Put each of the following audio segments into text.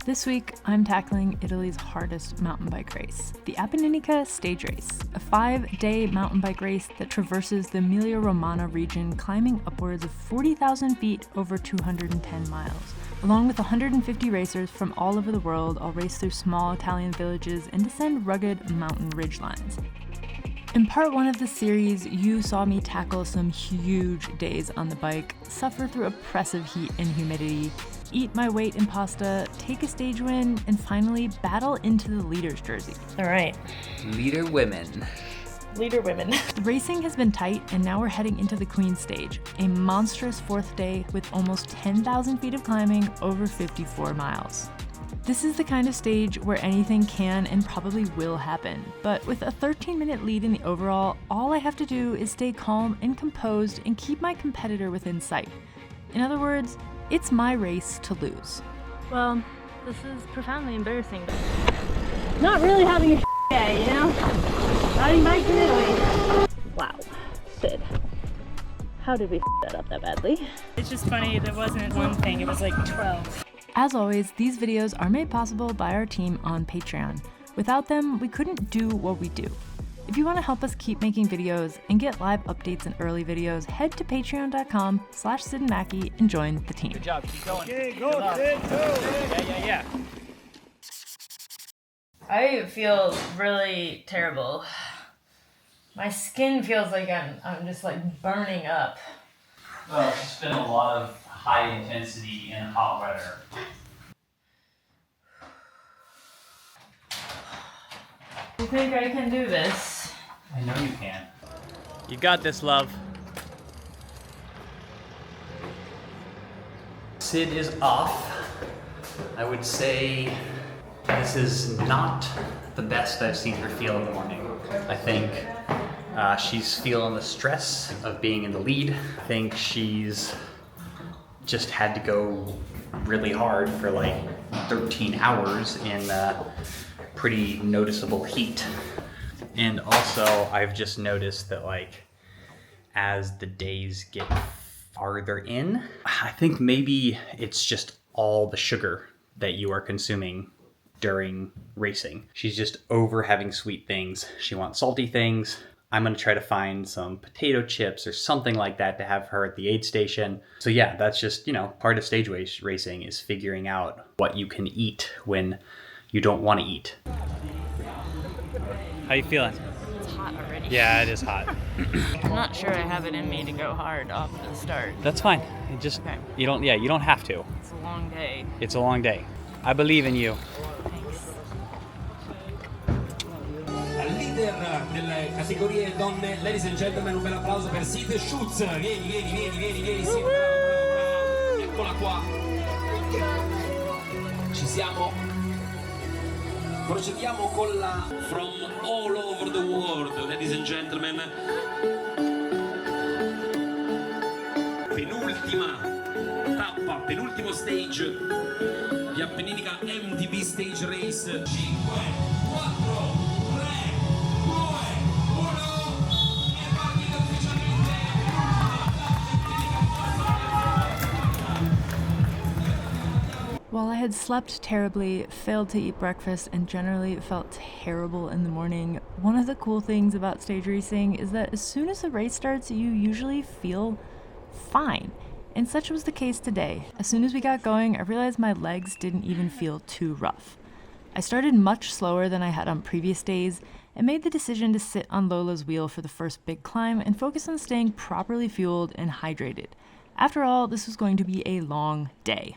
This week, I'm tackling Italy's hardest mountain bike race, the Appenninica stage race, a 5-day mountain bike race that traverses the Emilia-Romagna region, climbing upwards of 40,000 feet over 210 miles. Along with 150 racers from all over the world, I'll race through small Italian villages and descend rugged mountain ridgelines. In part 1 of the series, you saw me tackle some huge days on the bike, suffer through oppressive heat and humidity, eat my weight in pasta, take a stage win, and finally battle into the leader's jersey. All right. Leader women. Leader women. The racing has been tight, and now we're heading into the Queen's Stage, a monstrous 4th day with almost 10,000 feet of climbing over 54 miles. This is the kind of stage where anything can and probably will happen, but with a 13-minute lead in the overall, all I have to do is stay calm and composed and keep my competitor within sight. In other words, it's my race to lose. Well, this is profoundly embarrassing. Not really having a day, you know? Riding bikes in Italy. Wow, Sid. How did we that up that badly? It's just funny, there wasn't one thing, it was like 12. As always, these videos are made possible by our team on Patreon. Without them, we couldn't do what we do. If you want to help us keep making videos and get live updates and early videos, head to patreon.com/Sid and Mackie and join the team. Good job, keep going. Okay, go, Sid, go! Yeah. I feel really terrible. My skin feels like I'm just like burning up. Well, it's just been a lot of high intensity and hot weather. You think I can do this? I know you can. You got this, love. Sid is off. I would say this is not the best I've seen her feel in the morning. I think she's feeling the stress of being in the lead. I think she's just had to go really hard for like 13 hours in pretty noticeable heat. And also, I've just noticed that like as the days get farther in, I think maybe it's just all the sugar that you are consuming during racing. She's just over having sweet things. She wants salty things. I'm gonna try to find some potato chips or something like that to have her at the aid station. So yeah, that's just, part of stage racing is figuring out what you can eat when you don't want to eat. How you feeling? It's hot already. Yeah, it is hot. I'm not sure I have it in me to go hard off the start. That's fine. It just Okay. you don't have to. It's a long day. It's a long day. I believe in you. Thanks. Al leader delle categorie donne, ladies and gentlemen, un bel applauso per Sid Schutz. Vieni, Sid, bravo. Eccola qua. Ci siamo. Procediamo con la From all over the world, ladies and gentlemen. Penultima tappa, penultimo stage di Appenninica MTB Stage Race. 5, 4, 3, 2, 1 e partita ufficialmente. While I had slept terribly, failed to eat breakfast, and generally felt terrible in the morning, one of the cool things about stage racing is that as soon as the race starts, you usually feel fine. And such was the case today. As soon as we got going, I realized my legs didn't even feel too rough. I started much slower than I had on previous days and made the decision to sit on Lola's wheel for the first big climb and focus on staying properly fueled and hydrated. After all, this was going to be a long day.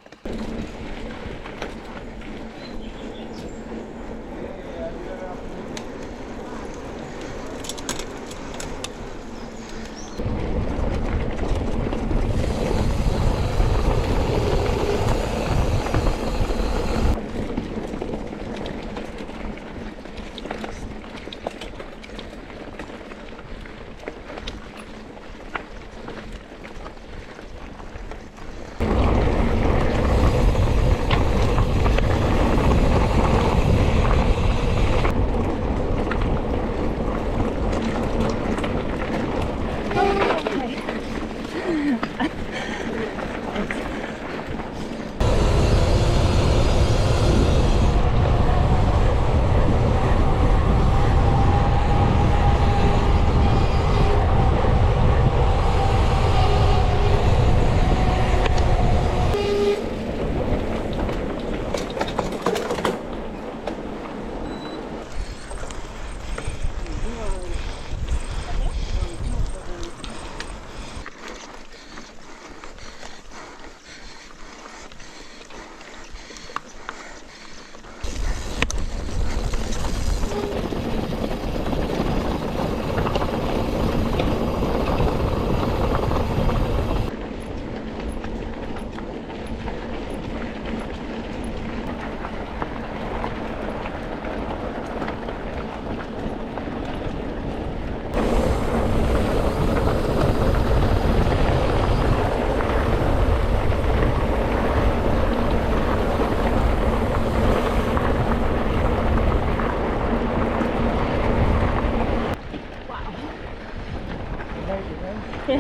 Then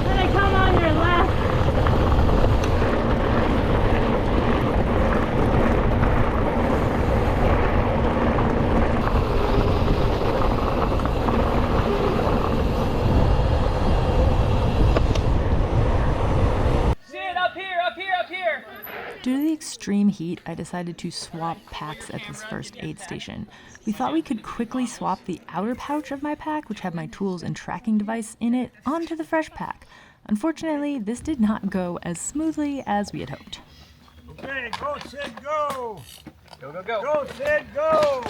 I come on your left. Sid, up here, up here, up here! Due to the extreme heat, I decided to swap packs at this first aid station. We thought we could quickly swap the outer pouch of my pack, which had my tools and tracking device in it, onto the fresh pack. Unfortunately, this did not go as smoothly as we had hoped. Okay, go, Sid, go! Go, go, go! Go, Sid, go!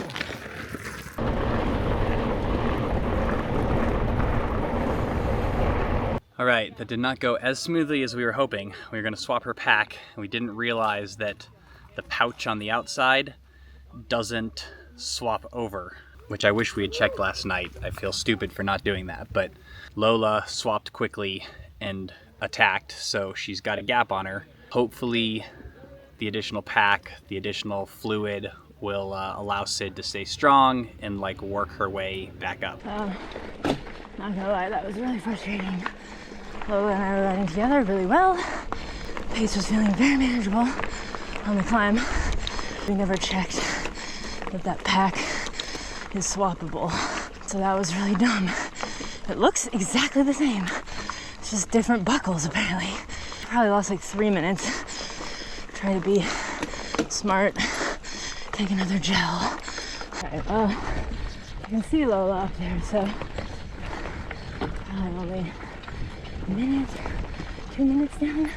All right, that did not go as smoothly as we were hoping. We were gonna swap her pack, and we didn't realize that the pouch on the outside doesn't swap over, which I wish we had checked last night. I feel stupid for not doing that, but Lola swapped quickly and attacked, so she's got a gap on her. Hopefully the additional pack, the additional fluid will allow Sid to stay strong and like work her way back up. Not gonna lie, that was really frustrating. Lola and I were riding together really well. Pace was feeling very manageable on the climb. We never checked that that pack is swappable, so that was really dumb. It looks exactly the same. It's just different buckles apparently. Probably lost like 3 minutes. Try to be smart. Take another gel. Alright, well, you can see Lola up there, so probably only a minute, 2 minutes down.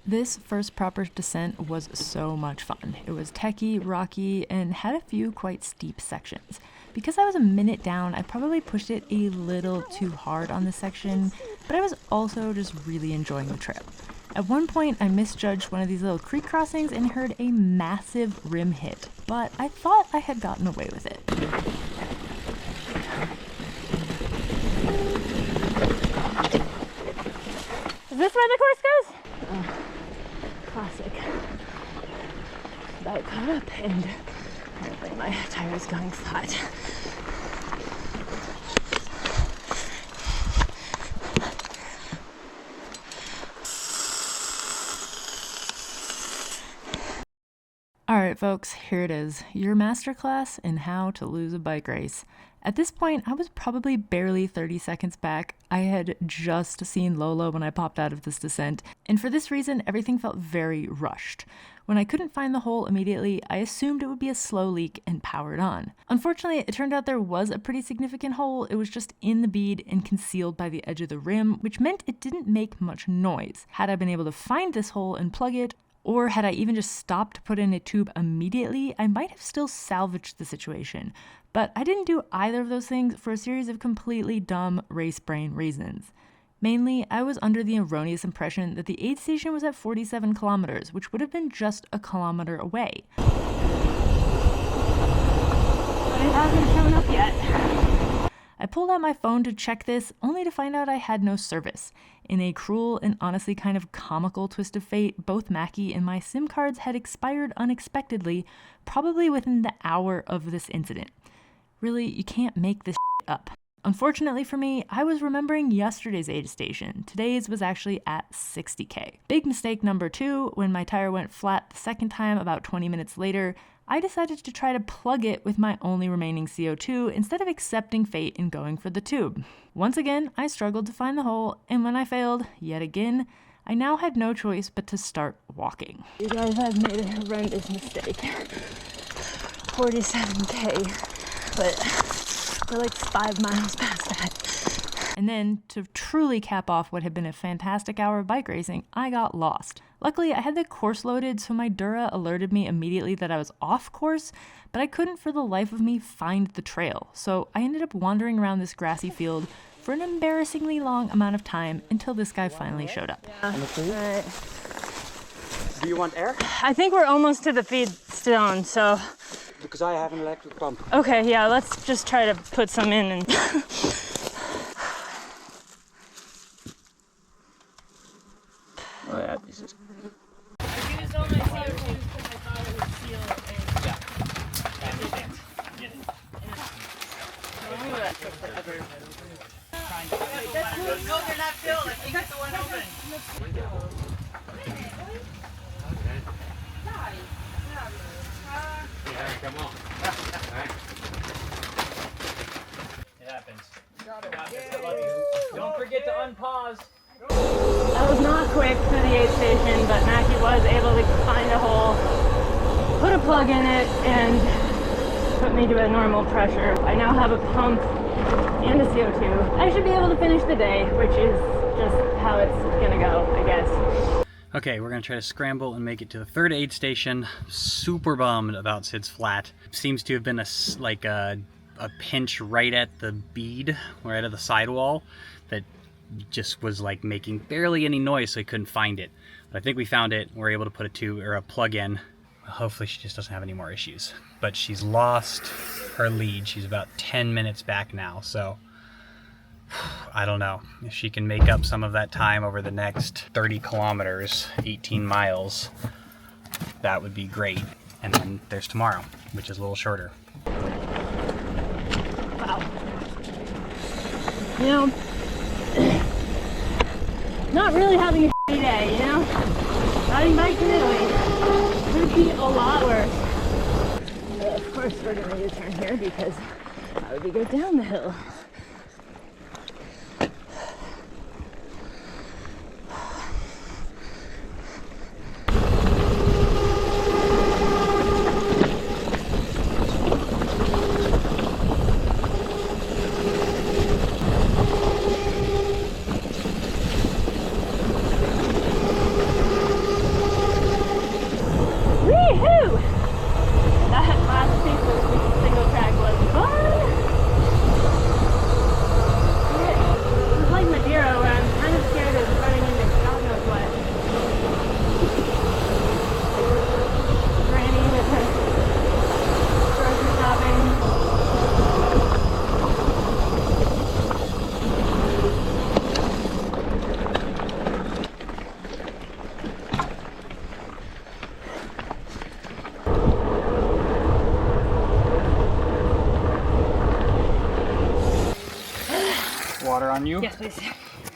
This first proper descent was so much fun. It was techy, rocky, and had a few quite steep sections. Because I was a minute down, I probably pushed it a little too hard on this section, but I was also just really enjoying the trail. At one point, I misjudged one of these little creek crossings and heard a massive rim hit, but I thought I had gotten away with it. Is this where the course goes? Classic. About caught up and apparently my tire is going flat. Alright folks, here it is, your masterclass in how to lose a bike race. At this point, I was probably barely 30 seconds back. I had just seen Lola when I popped out of this descent, and for this reason, everything felt very rushed. When I couldn't find the hole immediately, I assumed it would be a slow leak and powered on. Unfortunately, it turned out there was a pretty significant hole. It was just in the bead and concealed by the edge of the rim, which meant it didn't make much noise. Had I been able to find this hole and plug it, or had I even just stopped to put in a tube immediately, I might have still salvaged the situation. But I didn't do either of those things for a series of completely dumb race brain reasons. Mainly, I was under the erroneous impression that the aid station was at 47 kilometers, which would have been just a kilometer away. But it hasn't shown up yet. I pulled out my phone to check this, only to find out I had no service. In a cruel and honestly kind of comical twist of fate, both MACKY and my SIM cards had expired unexpectedly, probably within the hour of this incident. Really, you can't make this up. Unfortunately for me, I was remembering yesterday's aid station. Today's was actually at 60K. Big mistake number 2, when my tire went flat the second time about 20 minutes later, I decided to try to plug it with my only remaining CO2 instead of accepting fate and going for the tube. Once again, I struggled to find the hole, and when I failed, yet again, I now had no choice but to start walking. You guys have made a horrendous mistake. 47K, but we're like 5 miles past that. And then, to truly cap off what had been a fantastic hour of bike racing, I got lost. Luckily, I had the course loaded, so my Dura alerted me immediately that I was off course, but I couldn't for the life of me find the trail. So I ended up wandering around this grassy field for an embarrassingly long amount of time until this guy finally showed up. Right. Do you want air? I think we're almost to the feed stone, so... Because I have an electric pump. Okay, yeah, let's just try to put some in and... Oh yeah, this is... I used all my CO2s because I thought it would seal and No, they're not filled. I think it's the one open. It happens. Don't forget to unpause. That was not quick through the aid station, but Mackie was able to find a hole, put a plug in it, and put me to a normal pressure. I now have a pump and a CO2. I should be able to finish the day, which is just how it's gonna go, I guess. Okay, we're gonna try to scramble and make it to the third aid station. Super bummed about Sid's flat. Seems to have been a pinch right at the bead, right at the sidewall, that just was like making barely any noise, so I couldn't find it. But I think we found it. We're able to put a plug in. Hopefully she just doesn't have any more issues. But she's lost her lead. She's about 10 minutes back now, so I don't know. If she can make up some of that time over the next 30 kilometers, 18 miles, that would be great. And then there's tomorrow, which is a little shorter. Wow. You know, not really having a shitty day, you know? Riding bikes in Italy would be a lot worse. Of course we're gonna U-turn here because how would we go down the hill? Water on you? Yes, please.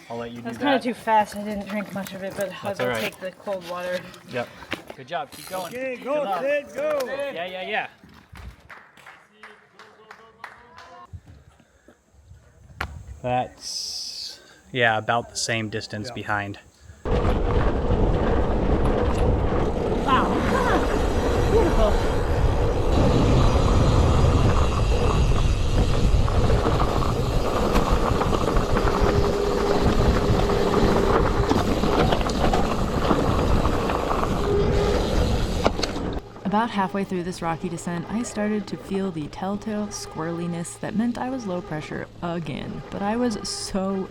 I'll let you do that. That's kind of too fast. I didn't drink much of it, but I'll all right. take the cold water. Yep. Good job. Keep going. Okay, go, Sid, go. Yeah. That's, yeah, about the same distance behind. Wow. Beautiful. About halfway through this rocky descent, I started to feel the telltale squirreliness that meant I was low pressure again. But I was so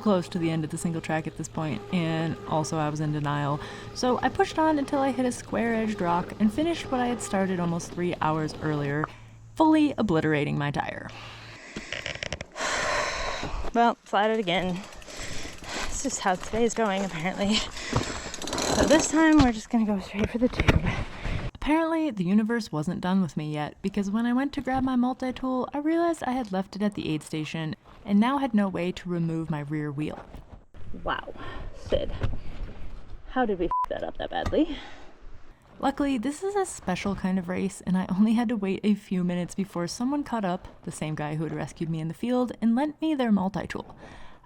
close to the end of the single track at this point, and also I was in denial. So I pushed on until I hit a square-edged rock and finished what I had started almost 3 hours earlier, fully obliterating my tire. Well, flatted again. It's just how today's going, apparently. So this time we're just gonna go straight for the tube. Apparently, the universe wasn't done with me yet, because when I went to grab my multi-tool, I realized I had left it at the aid station and now had no way to remove my rear wheel. Wow, Sid. How did we f that up that badly? Luckily, this is a special kind of race, and I only had to wait a few minutes before someone caught up, the same guy who had rescued me in the field, and lent me their multi-tool.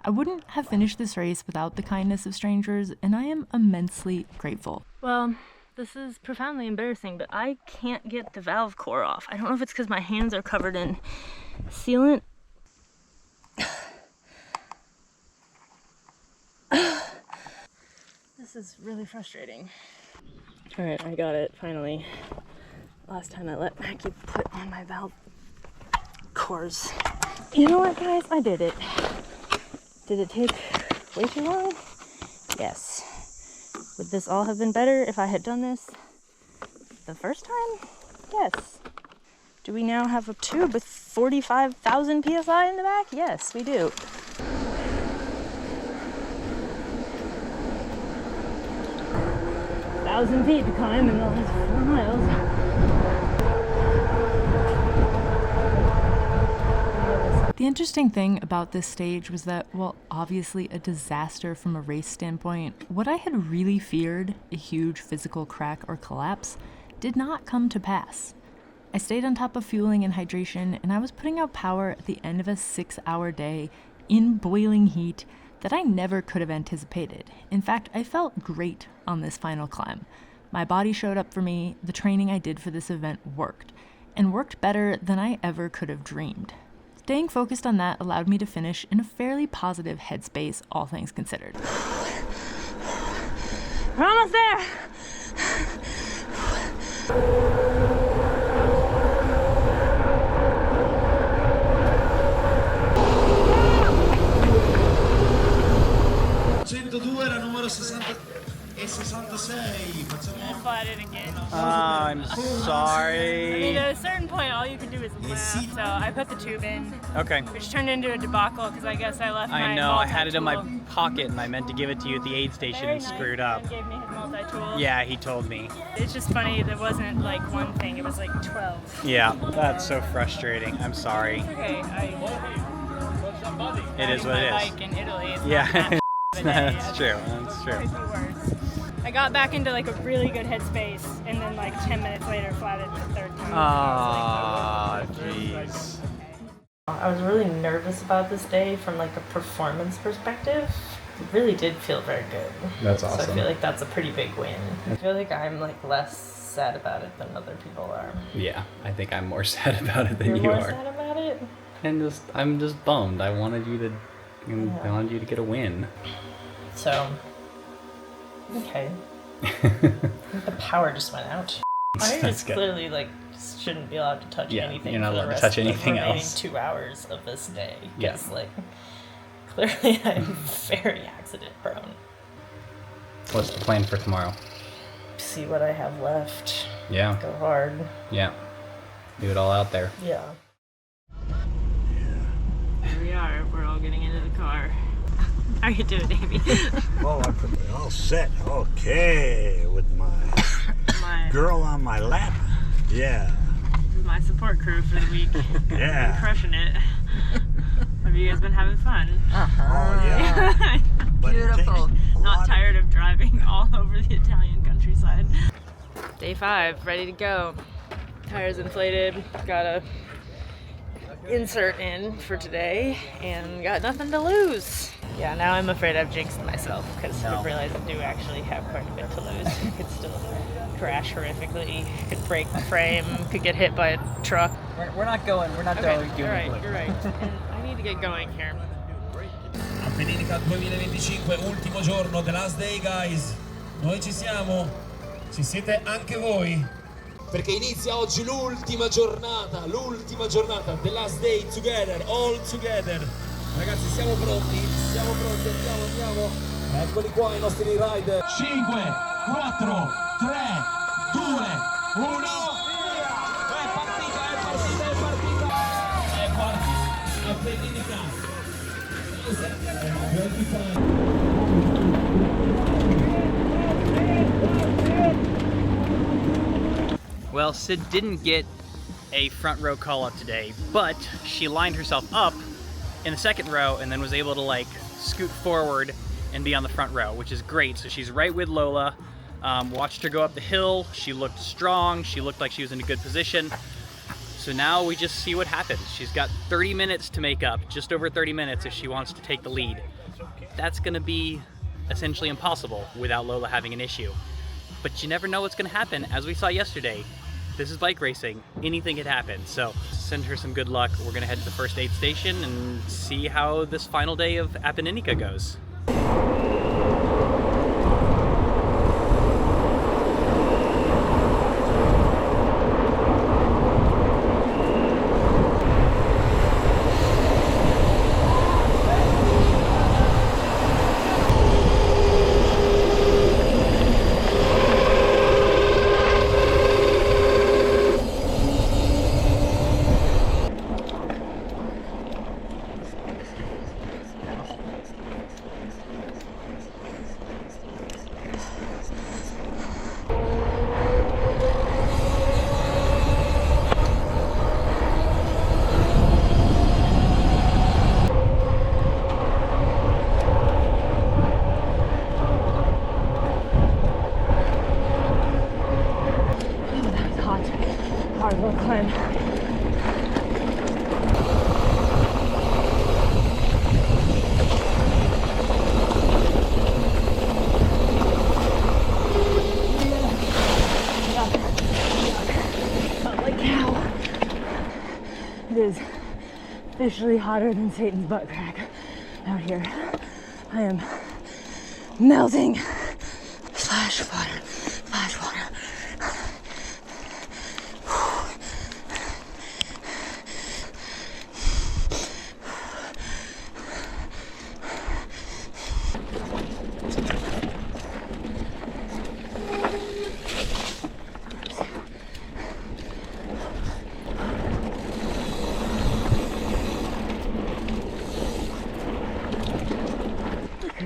I wouldn't have finished this race without the kindness of strangers, and I am immensely grateful. Well, this is profoundly embarrassing, but I can't get the valve core off. I don't know if it's because my hands are covered in sealant. This is really frustrating. All right, I got it, finally. Last time I let Mackie put on my valve cores. You know what, guys? I did it. Did it take way too long? Yes. Would this all have been better if I had done this the first time? Yes. Do we now have a tube with 45,000 PSI in the back? Yes, we do. Thousand feet to climb in the last 4 miles. The interesting thing about this stage was that, while obviously a disaster from a race standpoint, what I had really feared, a huge physical crack or collapse, did not come to pass. I stayed on top of fueling and hydration, and I was putting out power at the end of a 6-hour day in boiling heat that I never could have anticipated. In fact, I felt great on this final climb. My body showed up for me, the training I did for this event worked, and worked better than I ever could have dreamed. Staying focused on that allowed me to finish in a fairly positive headspace, all things considered. We're almost there! Era numero 60 e 66. Facciamo Flat it again. I'm sorry. I mean, at a certain point, all you can do is laugh. So I put the tube in, Okay. which turned into a debacle because I guess I left my I know, I had it in my multi-tool. pocket and I meant to give it to you at the aid station and screwed up. And gave me his multi-tool. Yeah, he told me. It's just funny, there wasn't like one thing, it was like 12. Yeah, that's so frustrating. I'm sorry. Okay, It is what it my is. bike in Italy. It's Yeah, not that that's true. That's Could true. be worse. I got back into like a really good headspace, and then like 10 minutes later, flatted the third time. Ah, jeez. I was really nervous about this day from like a performance perspective. It really did feel very good. That's So I awesome. feel like that's a pretty big win. I feel like I'm like less sad about it than other people are. Yeah, I think I'm more sad about it than You're you more are. sad about it? I'm just bummed. I wanted you to get a win. So, okay. I think the power just went out. I That's just good. clearly like shouldn't be allowed to touch Yeah, anything. you're not for the allowed to rest touch of the anything remaining else. 2 hours of this day. Yeah. Because like clearly I'm very accident prone. What's the plan for tomorrow? See what I have left. Yeah, Go hard. yeah. Do it all out there. Yeah. Here we are. We're all getting into the car. How you doing, Amy? Oh, I'm all set. Okay, with my girl on my lap. Yeah. My support crew for the week. Yeah. Crushing it. Have you guys been having fun? Oh yeah. But Beautiful. Not tired of driving all over the Italian countryside. Day 5, ready to go. Tires inflated. Got a insert in for today and got nothing to lose. Yeah, now I'm afraid I've jinxed myself because I realized I do actually have quite a bit to lose. I could still crash horrifically, could break the frame, could get hit by a truck. We're not going. We're not Okay, you're right. And I need to get going here. Appenninica 2025, ultimo giorno, the last day guys. Noi ci siamo, ci siete anche voi? Perché inizia oggi l'ultima giornata, the last day together, all together. Ragazzi siamo pronti, andiamo. Eccoli qua i nostri rider. 5, 4, 3, 2, 1. È partita. È partita. Appenninica. Well, Sid didn't get a front row call up today, but she lined herself up in the second row and then was able to like scoot forward and be on the front row, which is great. So she's right with Lola. Watched her go up the hill. She looked strong. She looked like she was in a good position. So now we just see what happens. She's got 30 minutes to make up, just over 30 minutes if she wants to take the lead. That's gonna be essentially impossible without Lola having an issue. But you never know what's gonna happen. As we saw yesterday, this is bike racing. Anything could happen. So send her some good luck. We're gonna head to the first aid station and see how this final day of Appenninica goes. Hard little climb. Holy cow. It is officially hotter than Satan's butt crack out here. I am melting. Splash water, splash water.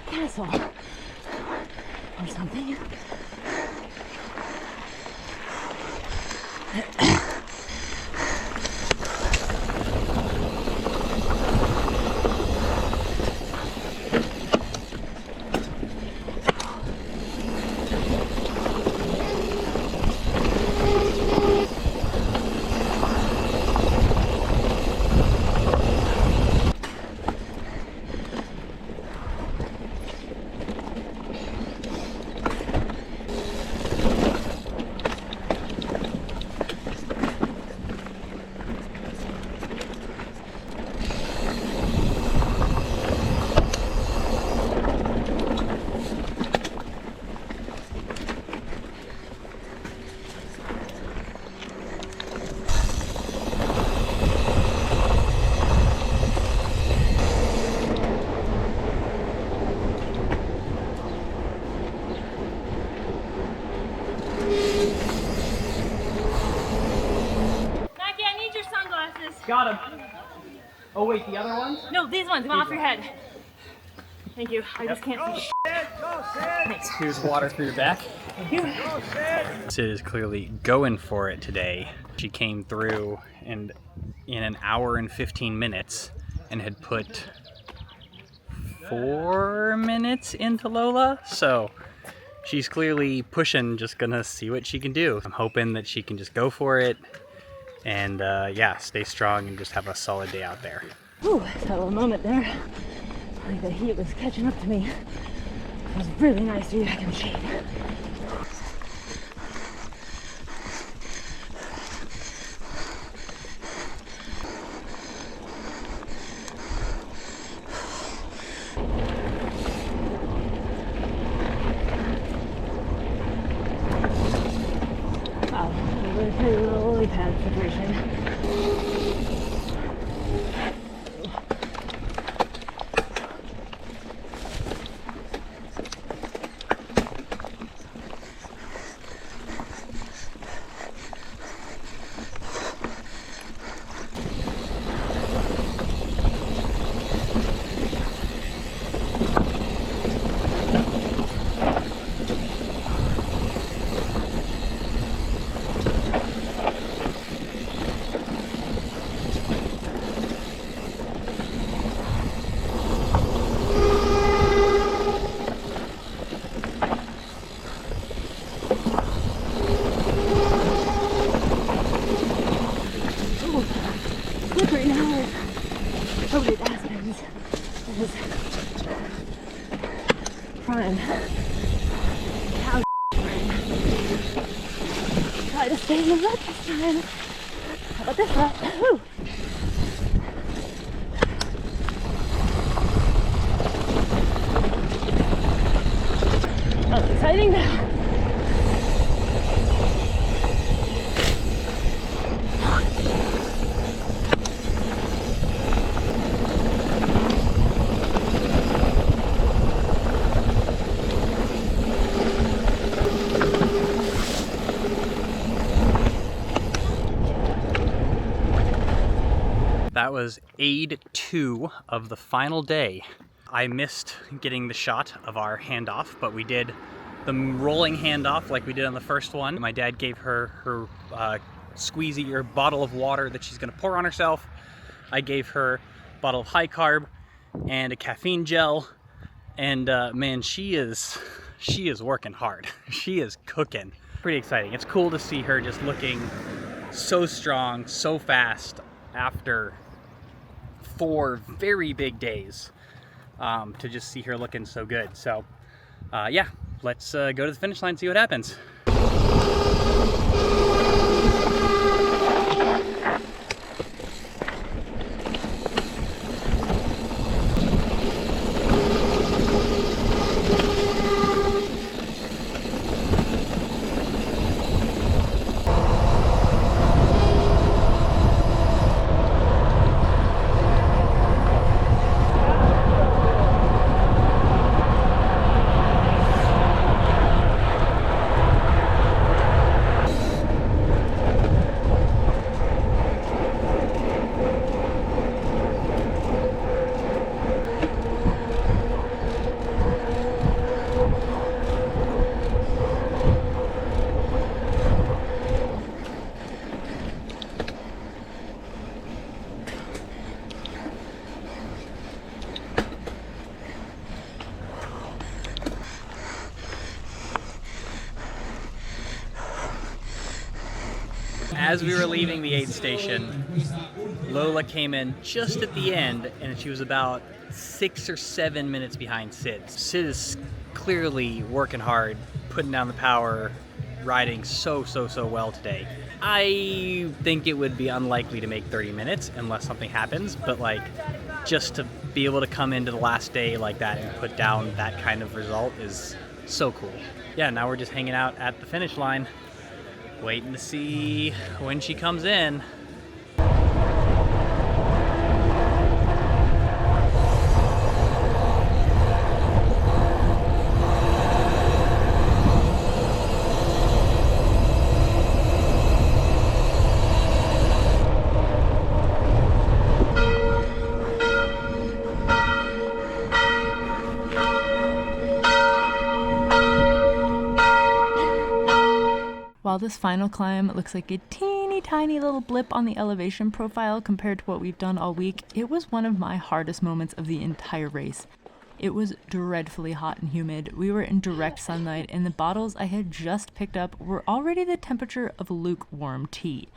Castle or something. Mackie, I need your sunglasses. Got him. Oh wait, the other ones? No, these ones. Come off your head. Thank you. I just can't see. Thanks. Here's water for your back. Thank you. Sid is clearly going for it today. She came through and in an hour and 15 minutes and had put 4 minutes into Lola. So she's clearly pushing, just gonna see what she can do. I'm hoping that she can just go for it and yeah, stay strong and just have a solid day out there. Ooh, I had a little moment there. Like the heat was catching up to me. It was really nice to be back in the shade. Wow, a really pretty little lily pad situation. prime cow frame. Try to stay in the rut this time. How about this rut? Woo! That's exciting now. That was aid 2 of the final day. I missed getting the shot of our handoff, but we did the rolling handoff like we did on the first one. My dad gave her her squeezy or bottle of water that she's gonna pour on herself. I gave her a bottle of high carb and a caffeine gel. And man, she is working hard. She is cooking. Pretty exciting. It's cool to see her just looking so strong, so fast after 4 very big days. To just see her looking so good. So yeah, let's go to the finish line and see what happens. As we were leaving the aid station, Lola came in just at the end, and she was about 6 or 7 minutes behind Sid. Sid is clearly working hard, putting down the power, riding so well today. I think it would be unlikely to make 30 minutes unless something happens, but like, just to be able to come into the last day like that and put down that kind of result is so cool. Yeah, now we're just hanging out at the finish line, waiting to see when she comes in. While this final climb looks like a teeny tiny little blip on the elevation profile compared to what we've done all week, it was one of my hardest moments of the entire race. It was dreadfully hot and humid. We were in direct sunlight, and the bottles I had just picked up were already the temperature of lukewarm tea.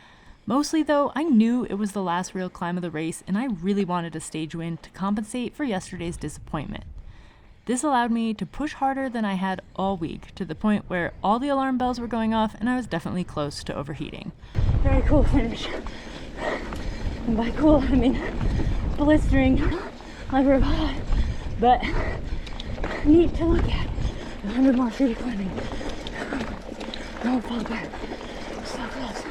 Mostly though, I knew it was the last real climb of the race, and I really wanted a stage win to compensate for yesterday's disappointment. This allowed me to push harder than I had all week, to the point where all the alarm bells were going off and I was definitely close to overheating. Very cool finish. And by cool, I mean blistering, like we're hot, but neat to look at. 100 more feet of climbing. Don't fall back. So close.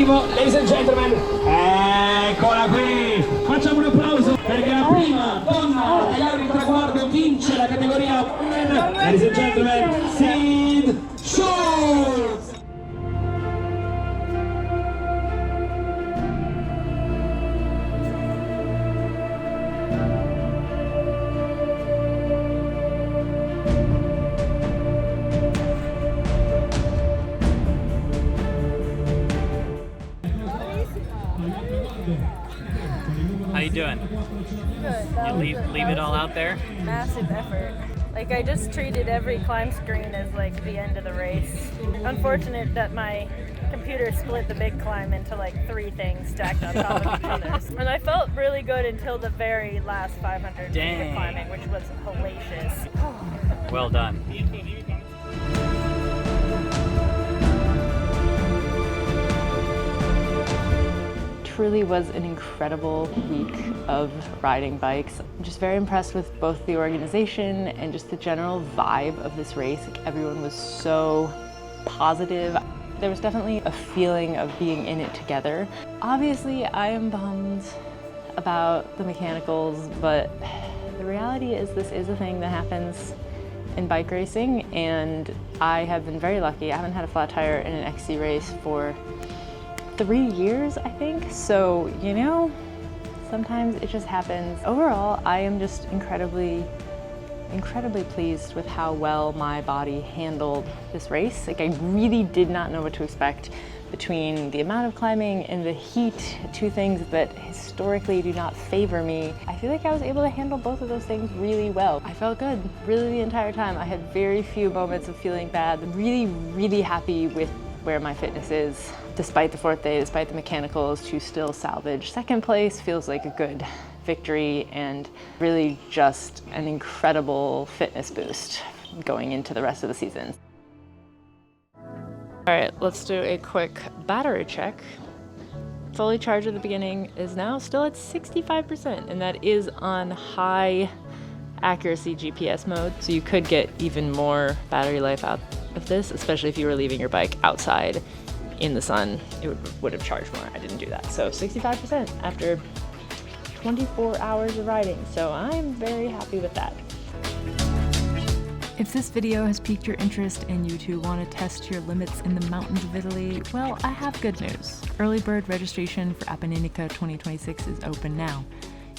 d'arrivo, ladies and gentlemen. Eccola qui. Facciamo un applauso perché la prima donna a tagliare il traguardo vince la categoria Women. Ladies and gentlemen, Sid Schultz. How you doing? Good. You leave it all out there? Massive effort. Like, I just treated every climb screen as like the end of the race. Unfortunate that my computer split the big climb into like 3 things stacked on top of each other. And I felt really good until the very last 500 feet of climbing, which was hellacious. Well done. Truly was an incredible week of riding bikes. I'm just very impressed with both the organization and just the general vibe of this race. Like, everyone was so positive. There was definitely a feeling of being in it together. Obviously, I am bummed about the mechanicals, but the reality is this is a thing that happens in bike racing, and I have been very lucky. I haven't had a flat tire in an XC race for 3 years, I think. So, you know, sometimes it just happens. Overall, I am just incredibly pleased with how well my body handled this race. Like, I really did not know what to expect between the amount of climbing and the heat, 2 things that historically do not favor me. I feel like I was able to handle both of those things really well. I felt good really the entire time. I had very few moments of feeling bad. I'm really happy with where my fitness is. Despite the 4th day, despite the mechanicals, to still salvage 2nd place feels like a good victory and really just an incredible fitness boost going into the rest of the season. All right, let's do a quick battery check. Fully charged at the beginning, is now still at 65%, and that is on high accuracy GPS mode, so you could get even more battery life out of this, especially if you were leaving your bike outside in the sun. It would have charged more. I didn't do that. So 65% after 24 hours of riding. So I'm very happy with that. If this video has piqued your interest and you two want to test your limits in the mountains of Italy, well, I have good news. Early bird registration for Appenninica 2026 is open now.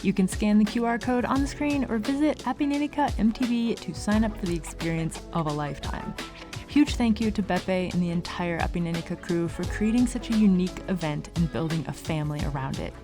You can scan the QR code on the screen or visit Appenninica MTB to sign up for the experience of a lifetime. Huge thank you to Beppe and the entire Appenninica crew for creating such a unique event and building a family around it.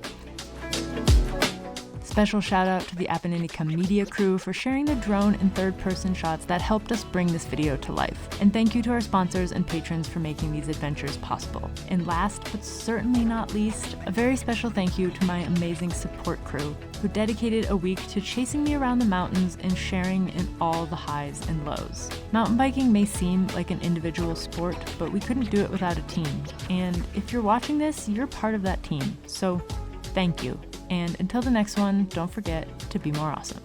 Special shout out to the Appenninica media crew for sharing the drone and 3rd-person shots that helped us bring this video to life. And thank you to our sponsors and patrons for making these adventures possible. And last but certainly not least, a very special thank you to my amazing support crew who dedicated a week to chasing me around the mountains and sharing in all the highs and lows. Mountain biking may seem like an individual sport, but we couldn't do it without a team. And if you're watching this, you're part of that team. So thank you. And until the next one, don't forget to be more awesome.